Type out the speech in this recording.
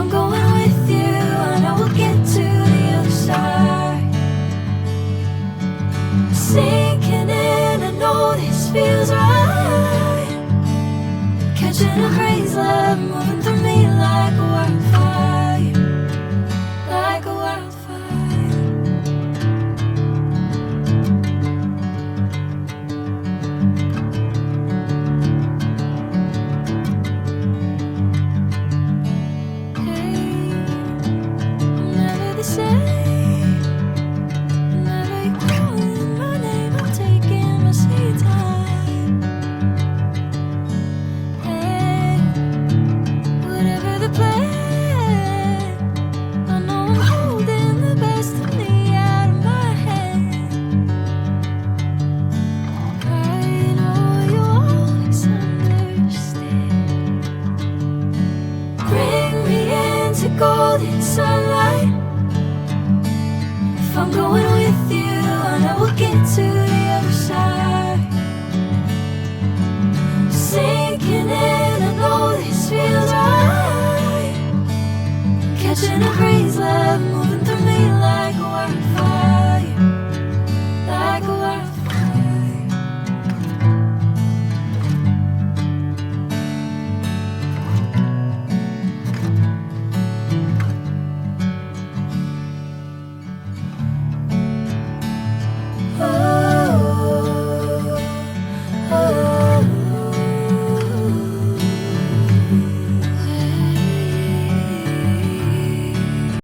I'm going with you, I know we'll get to the other side. Sinking in, I know this feels right. Catching a crazy love, moving through me like a wildfire, like a wildfire. Hey, I'm never the same. Whenever you're calling my name, I'm taking my sweet time. Hey, whatever the plan, I know I'm holding the best of me out of my hand. I know you always understand. Bring me into golden sunlight. If I'm going with you, I know we'll get to the other side. Sinking in, I know this feels right. Catching a breeze, love moving through me like a wildfire.